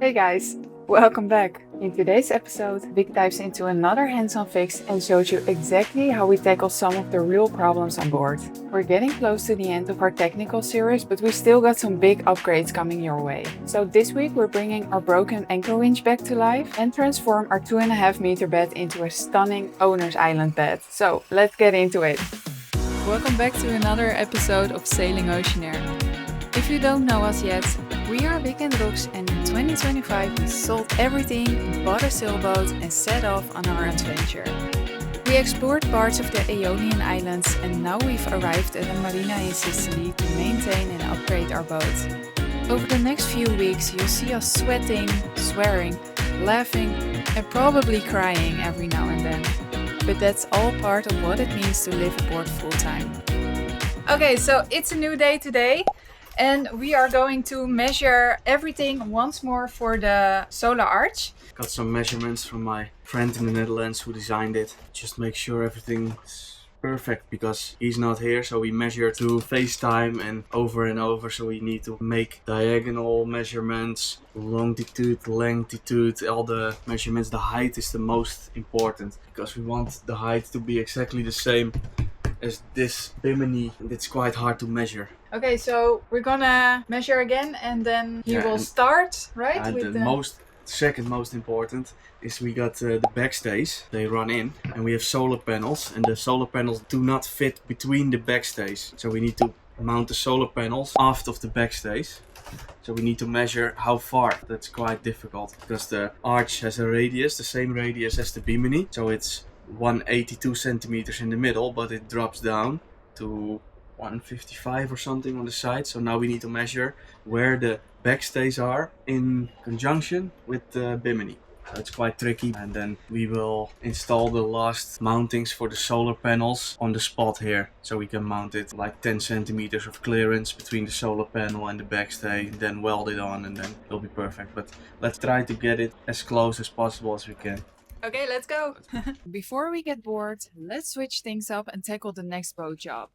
Hey guys, welcome back. In today's episode, Vic dives into another hands-on fix and shows you exactly how we tackle some of the real problems on board. We're getting close to the end of our technical series, but we still got some big upgrades coming your way. So this week we're bringing our broken anchor winch back to life and transform our 2.5 meter bed into a stunning owner's island bed. So let's get into it. Welcome back to another episode of Sailing Ocean Air. If you don't know us yet, we are Vic and Rox, and in 2025 we sold everything, bought a sailboat and set off on our adventure. We explored parts of the Ionian Islands and now we've arrived at a marina in Sicily to maintain and upgrade our boat. Over the next few weeks you'll see us sweating, swearing, laughing and probably crying every now and then. But that's all part of what it means to live aboard full time. Okay, so it's a new day today. And we are going to measure everything once more for the solar arch. Got some measurements from my friend in the Netherlands who designed it. Just make sure everything is perfect because he's not here. So we measured through FaceTime and over. So we need to make diagonal measurements, longitude, longitude, all the measurements. The height is the most important because we want the height to be exactly the same as this bimini. It's quite hard to measure. Okay, so we're gonna measure again and then he will start, right? And second most important is we got the backstays. They run in and we have solar panels and the solar panels do not fit between the backstays. So we need to mount the solar panels aft of the backstays. So we need to measure how far. That's quite difficult because the arch has a radius, the same radius as the bimini. So it's 182 centimeters in the middle, but it drops down to 155 or something on the side. So now we need to measure where the backstays are in conjunction with the bimini. So it's quite tricky, and then we will install the last mountings for the solar panels on the spot here. So we can mount it like 10 centimeters of clearance between the solar panel and the backstay, then weld it on and then it'll be perfect. But let's try to get it as close as possible as we can. Okay, let's go! Before we get bored, let's switch things up and tackle the next boat job.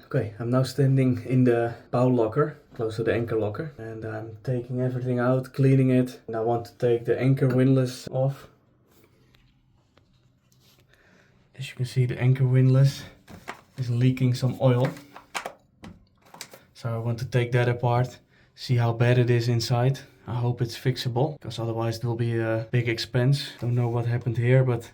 Okay, I'm now standing in the bow locker, close to the anchor locker, and I'm taking everything out, cleaning it, and I want to take the anchor windlass off. As you can see, the anchor windlass is leaking some oil. So I want to take that apart, see how bad it is inside. I hope it's fixable, because otherwise it will be a big expense. Don't know what happened here, but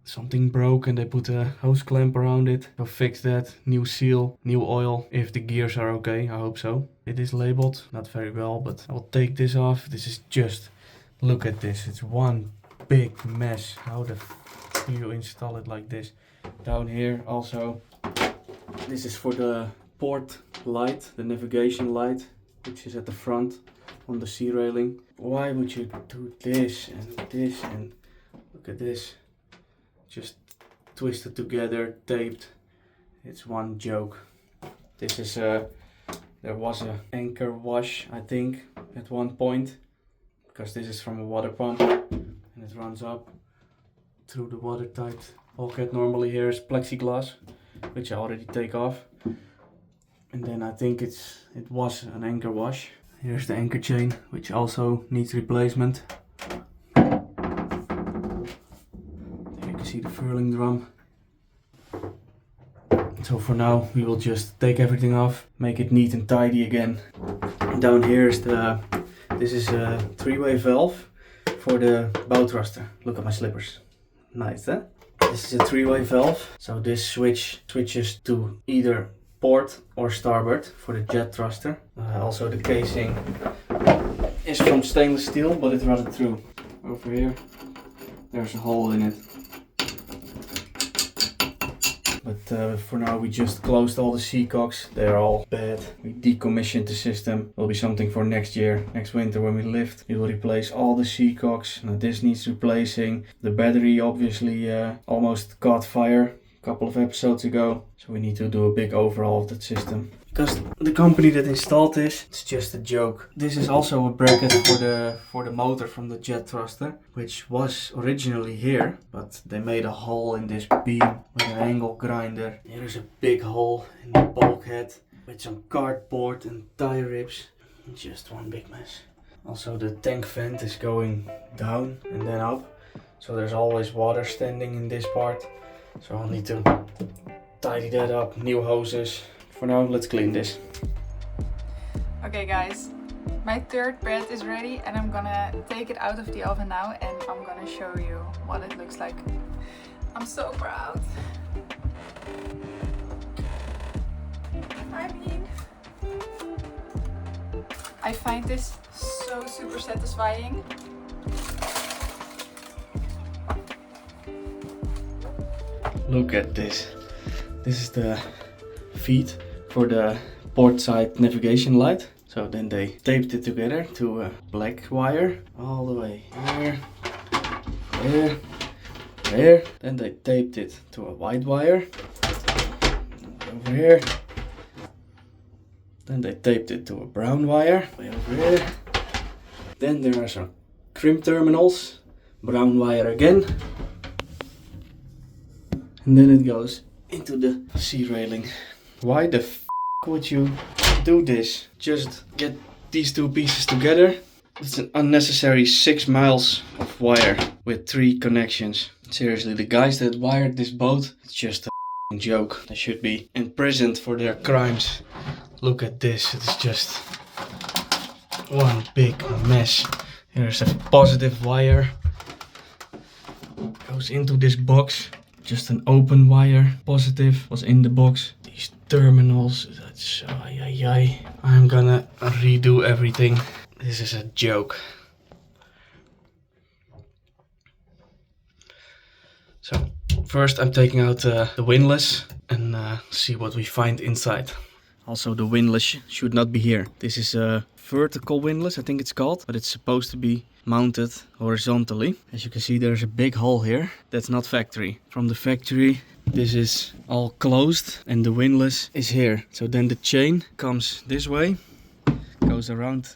something broke and they put a hose clamp around it. So fix that, new seal, new oil, if the gears are okay, I hope so. It is labeled, not very well, but I'll take this off. This is just, look at this, it's one big mess. How the f do you install it like this? Down here also, this is for the port light, the navigation light, which is at the front on the sea railing. Why would you do this and look at this? Just twisted together, taped. It's one joke. This is there was a anchor wash, I think, at one point, because this is from a water pump and it runs up through the watertight bulkhead. Normally here is plexiglass, which I already take off, and then I think it was an anchor wash. Here's the anchor chain, which also needs replacement. See the furling drum. So for now we will just take everything off, make it neat and tidy again. And down here is this is a 3-way valve for the bow thruster. Look at my slippers. Nice, huh? This is a 3-way valve. So this switches to either port or starboard for the jet thruster. Also the casing is from stainless steel, but it rotted through. Over here there's a hole in it. But for now we just closed all the seacocks. They're all bad. We decommissioned the system. Will be something for next year, next winter when we lift. We will replace all the seacocks. Now this needs replacing. The battery obviously almost caught fire a couple of episodes ago. So we need to do a big overhaul of that system. Because the company that installed this, it's just a joke. This is also a bracket for the motor from the jet thruster, which was originally here, but they made a hole in this beam with an angle grinder. Here is a big hole in the bulkhead with some cardboard and tie ribs. Just one big mess. Also the tank vent is going down and then up. So there's always water standing in this part. So I'll need to tidy that up, new hoses. For now, let's clean this. Okay guys, my third bread is ready and I'm gonna take it out of the oven now and I'm gonna show you what it looks like. I'm so proud. I find this so super satisfying. Look at this. This is the feet for the port side navigation light. So then they taped it together to a black wire all the way here, there, there. Then they taped it to a white wire over here. Then they taped it to a brown wire way over here. Then there are some crimp terminals, brown wire again. And then it goes into the sea railing. Why the f would you do this? Just get these two pieces together. It's an unnecessary 6 miles of wire with 3 connections. Seriously, the guys that wired this boat, it's just a joke. They should be imprisoned for their crimes. Look at this, it's just one big mess. Here's a positive wire. Goes into this box. Just an open wire. Positive was in the box. These terminals, that's I'm gonna redo everything. This is a joke. So first I'm taking out the windlass and see what we find inside. Also the windlass should not be here. This is a vertical windlass, I think it's called, but it's supposed to be mounted horizontally. As you can see, there's a big hole here. That's not factory. From the factory, this is all closed and the windlass is here. So then the chain comes this way, goes around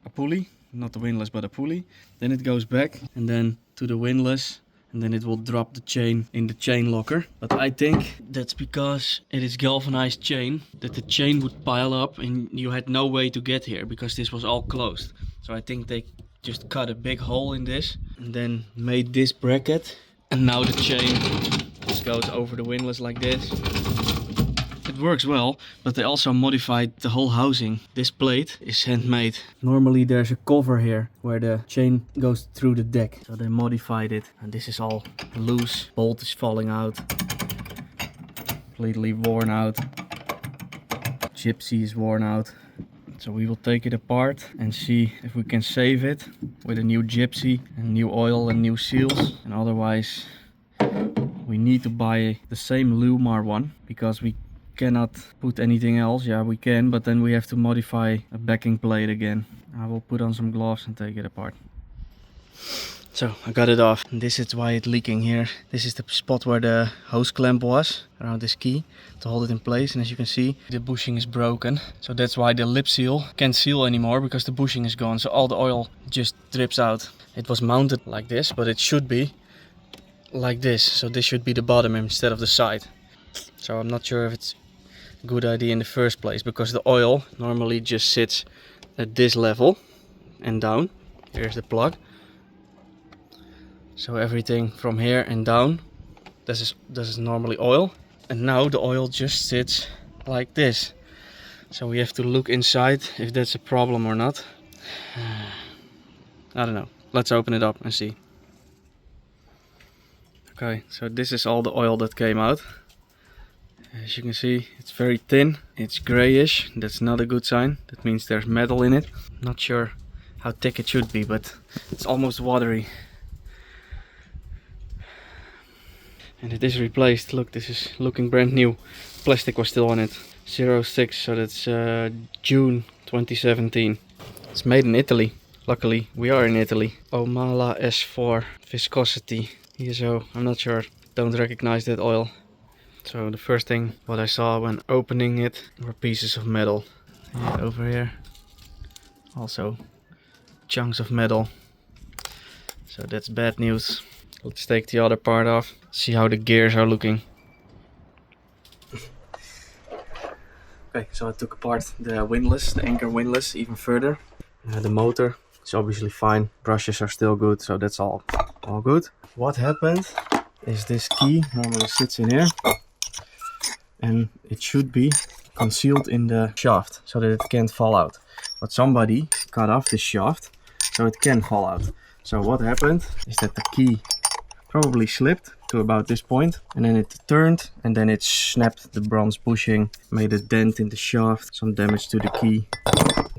a pulley, not the windlass but a pulley. Then it goes back and then to the windlass. And then it will drop the chain in the chain locker. But I think that's because it is galvanized chain, that the chain would pile up and you had no way to get here because this was all closed. So I think they just cut a big hole in this and then made this bracket. And now the chain just goes over the windlass like this. It works well, but they also modified the whole housing. This plate is handmade. Normally there's a cover here where the chain goes through the deck. So they modified it and this is all loose. Bolt is falling out. Completely worn out. Gypsy is worn out. So we will take it apart and see if we can save it with a new gypsy and new oil and new seals. And otherwise we need to buy the same Liveaboard one because we cannot put anything else. Yeah, we can, but then we have to modify a backing plate again. I will put on some gloves and take it apart. So I got it off. And this is why it's leaking here. This is the spot where the hose clamp was around this key to hold it in place. And as you can see, the bushing is broken. So that's why the lip seal can't seal anymore because the bushing is gone. So all the oil just drips out. It was mounted like this, but it should be like this. So this should be the bottom instead of the side. So I'm not sure if it's a good idea in the first place because the oil normally just sits at this level and down. Here's the plug. So everything from here and down, this is normally oil. And now the oil just sits like this. So we have to look inside if that's a problem or not. I don't know. Let's open it up and see. Okay, so this is all the oil that came out. As you can see, it's very thin. It's grayish. That's not a good sign. That means there's metal in it. Not sure how thick it should be, but it's almost watery. And it is replaced. Look, this is looking brand new. Plastic was still on it. 06, so that's June 2017. It's made in Italy. Luckily, we are in Italy. Omala S4 viscosity. ESO, I'm not sure. Don't recognize that oil. So the first thing what I saw when opening it were pieces of metal. Yeah, over here. Also chunks of metal. So that's bad news. Let's take the other part off. See how the gears are looking. Okay, so I took apart the windlass, the anchor windlass even further. The motor It's obviously fine. Brushes are still good, so that's all good. What happened is this key normally sits in here, and it should be concealed in the shaft so that it can't fall out. But somebody cut off this shaft so it can fall out. So what happened is that the key probably slipped to about this point, and then it turned, and then it snapped the bronze bushing, made a dent in the shaft, some damage to the key.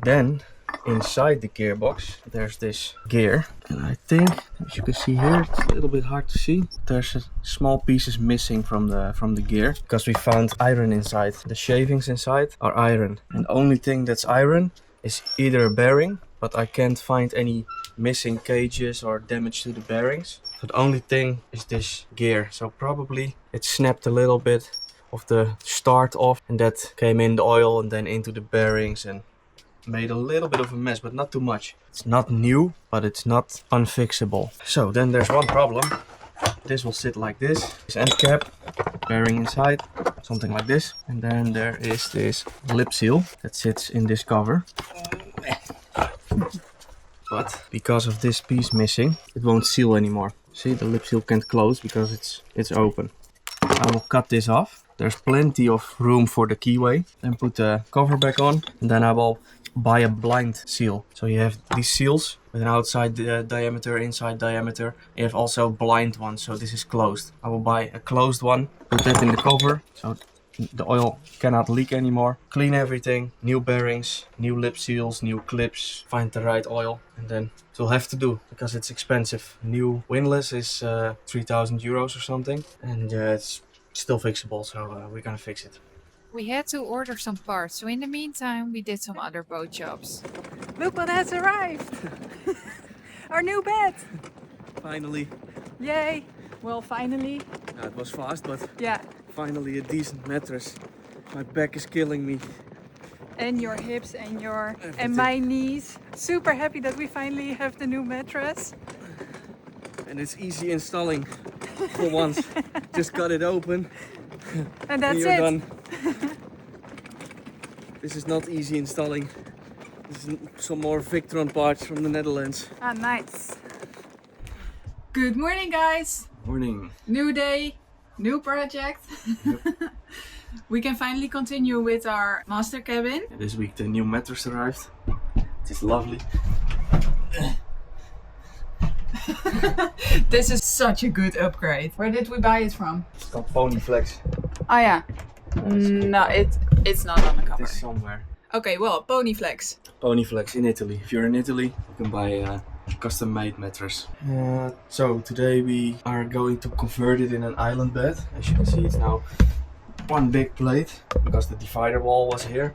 Then inside the gearbox there's this gear, and I think, as you can see here, it's a little bit hard to see, there's small pieces missing from the gear because we found iron inside. The shavings inside are iron, and the only thing that's iron is either a bearing, but I can't find any missing cages or damage to the bearings. So the only thing is this gear. So probably it snapped a little bit of the start off, and that came in the oil and then into the bearings and made a little bit of a mess, but not too much. It's not new, but it's not unfixable. So then there's one problem. This will sit like this. This end cap, bearing inside, something like this. And then there is this lip seal that sits in this cover. But because of this piece missing, it won't seal anymore. See, the lip seal can't close because it's open. I will cut this off. There's plenty of room for the keyway. Then put the cover back on, and then I will buy a blind seal. So you have these seals with an outside diameter, inside diameter. You have also blind ones, so this is closed. I will buy a closed one, put that in the cover, so the oil cannot leak anymore. Clean everything, new bearings, new lip seals, new clips, find the right oil, and then it will have to do because it's expensive. New Windlass is 3,000 euros or something, and it's still fixable, so we're gonna fix it. We had to order some parts, so in the meantime we did some other boat jobs. Look what has arrived! Our new bed! Finally. Yay! Well, finally. It was fast, but Yeah. finally a decent mattress. My back is killing me. And your hips and your Everything. and my knees. Super happy that we finally have the new mattress. And it's easy installing for once. Just cut it open And that's and you're it. done. This is not easy installing. This is some more Victron parts from the Netherlands. Ah, nice. Good morning, guys! Morning. New day, new project. We can finally continue with our master cabin. This week the new mattress arrived. It is lovely. This is such a good upgrade. Where did we buy it from? It's called Ponyflex. Oh yeah. No, it's not on the cover. It is somewhere. Okay, well, Ponyflex. Ponyflex in Italy. If you're in Italy, you can buy a custom-made mattress. So today we are going to convert it in an island bed. As you can see, it's now one big plate because the divider wall was here.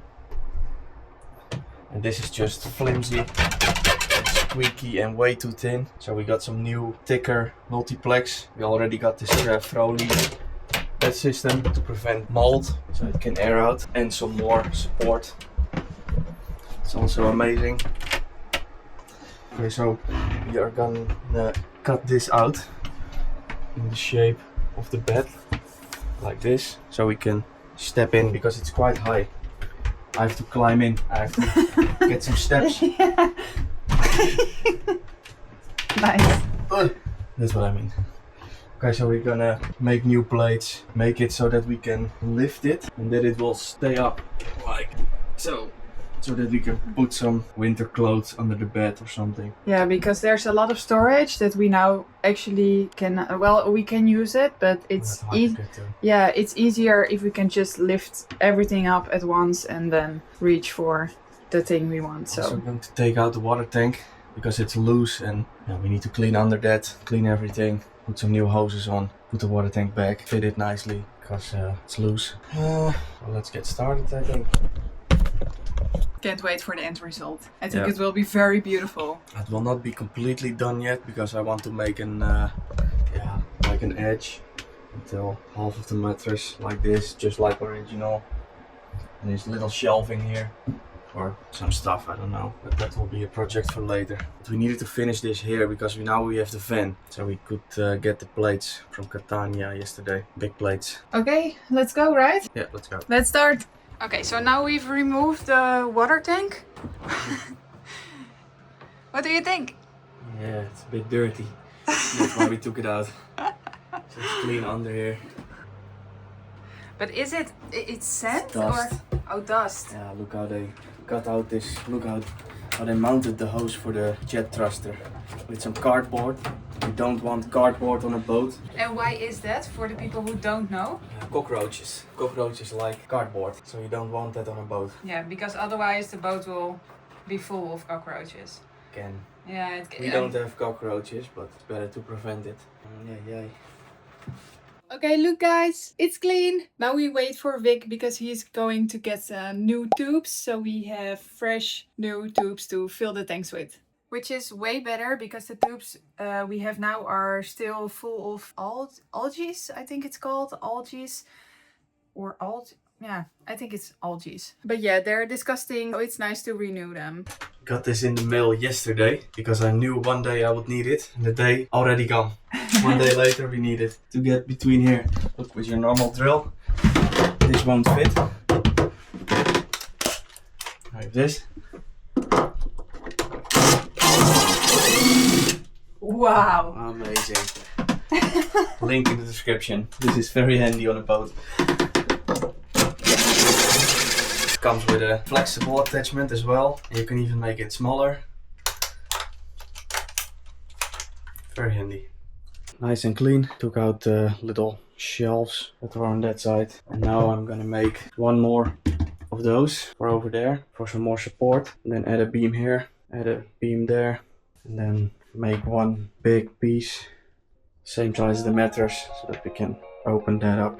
And this is just flimsy, squeaky and way too thin. So we got some new thicker multiplex. We already got this Froli bed system to prevent mold, so it can air out, and some more support. It's also amazing. Okay, so we are gonna cut this out in the shape of the bed, like this, so we can step in because it's quite high. I have to climb in, I have to get some steps. Nice. That's what I mean. Okay, so we're gonna make new plates, make it so that we can lift it and that it will stay up like so. So that we can put some winter clothes under the bed or something. Yeah, because there's a lot of storage that we now actually can, well, we can use it, but it's Hard to get to. yeah, it's easier if we can just lift everything up at once and then reach for the thing we want. Also So going to take out the water tank because it's loose, and we need to clean under that, clean everything, put some new hoses on, put the water tank back, fit it nicely because it's loose. Well, let's get started, I think. can't wait for the end result. I think Yeah. it will be very beautiful. It will not be completely done yet because I want to make an like an edge until half of the mattress like this, just like original. And there's little shelving here or some stuff, I don't know, but that will be a project for later. But we needed to finish this here because now we have the van, so we could get the plates from Catania yesterday, big plates. Okay, let's go, right? Yeah, let's go. Let's start. Okay, so now we've removed the water tank. What do you think? Yeah, it's a bit dirty. That's why we took it out. So it's clean under here. But is it? It's sand It's dust. or oh dust? Yeah, look how they cut out this. Look how they mounted the hose for the jet thruster with some cardboard. You don't want cardboard on a boat. And why is that for the people who don't know? Cockroaches. Cockroaches like cardboard, so you don't want that on a boat. Yeah, because otherwise the boat will be full of cockroaches. Can. Yeah, We don't have cockroaches, but it's better to prevent it. Yeah. Okay, look guys, it's clean. Now we wait for Vic because he's going to get some new tubes. So we have fresh new tubes to fill the tanks with. Which is way better because the tubes we have now are still full of algae, I think it's called. Algae. Or yeah, I think it's algae. But yeah, they're disgusting, so it's nice to renew them. Got this in the mail yesterday because I knew one day I would need it, and the day already gone. One day later we need it to get between here. Look, with your normal drill, this won't fit. Like this. Wow! Amazing. Link in the description. This is very handy on a boat. Comes with a flexible attachment as well. You can even make it smaller. Very handy. Nice and clean. Took out the little shelves that were on that side. And now I'm gonna make one more of those for over there for some more support. And then add a beam here, add a beam there. And then make one big piece, same size as the mattress, so that we can open that up.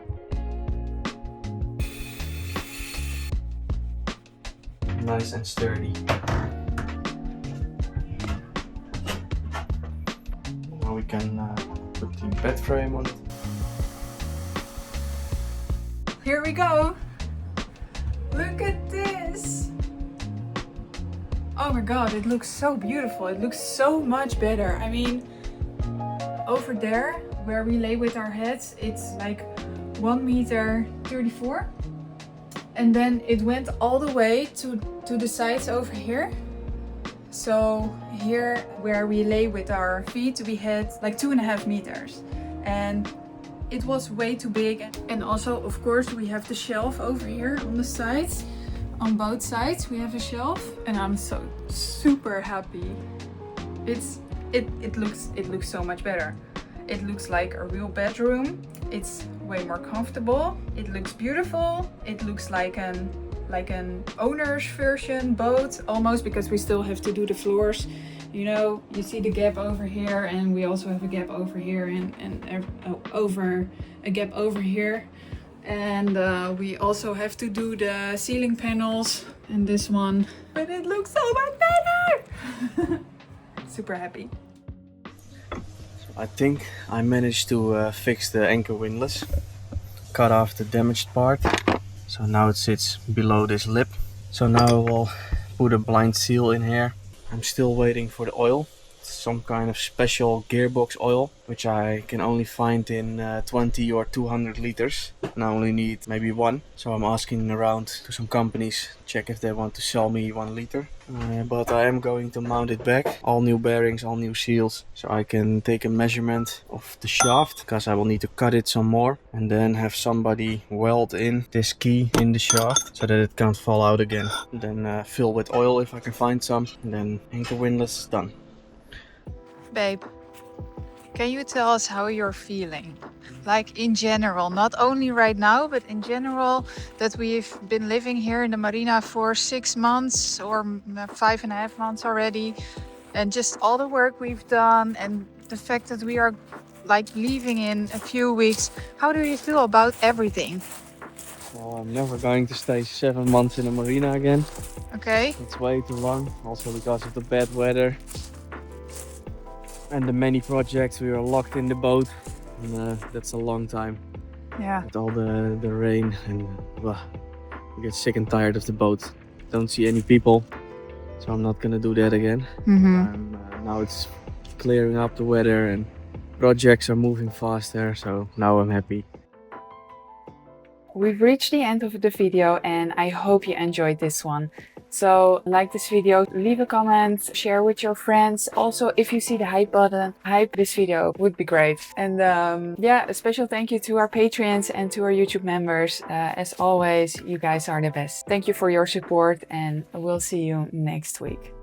Nice and sturdy. Now we can put the bed frame on it. Here we go! Look at this! Oh my god, it looks so beautiful. It looks so much better. I mean, over there where we lay with our heads, it's like 1 meter 34. And then it went all the way to the sides over here. So here where we lay with our feet, we had like 2.5 meters. And it was way too big. And also, of course, we have the shelf over here on the sides. On both sides we have a shelf, and I'm so super happy. It looks so much better. It looks like a real bedroom. It's way more comfortable. It looks beautiful. It looks like an owner's version boat almost, because we still have to do the floors. You know, you see the gap over here, and we also have a gap over here, and over a gap over here. And we also have to do the ceiling panels and this one. But it looks so much better! Super happy. I think I managed to fix the anchor windlass. Cut off the damaged part. So now it sits below this lip. So now I will put a blind seal in here. I'm still waiting for the oil. Some kind of special gearbox oil, which I can only find in 20 or 200 liters, and I only need maybe one. So I'm asking around to some companies, check if they want to sell me 1 liter. But I am going to mount it back, all new bearings, all new seals, so I can take a measurement of the shaft, because I will need to cut it some more, and then have somebody weld in this key in the shaft so that it can't fall out again. And then fill with oil if I can find some, and then anchor windlass is done. Babe, can you tell us how you're feeling? Like in general, not only right now, but in general, that we've been living here in the marina for 6 months or 5.5 months already. And just all the work we've done, and the fact that we are like leaving in a few weeks. How do you feel about everything? Well, I'm never going to stay 7 months in a marina again. Okay. It's way too long, also because of the bad weather. And the many projects, we were locked in the boat, and that's a long time. Yeah. With all the rain, and you get sick and tired of the boat. Don't see any people, so I'm not gonna do that again. Now it's clearing up the weather and projects are moving faster, so now I'm happy. we've reached the end of the video and I hope you enjoyed this one. So like this video, leave a comment, share with your friends. Also, if you see the hype button, hype this video would be great. And yeah, a special thank you to our Patreons and to our YouTube members. As always, you guys are the best. Thank you for your support and we'll see you next week.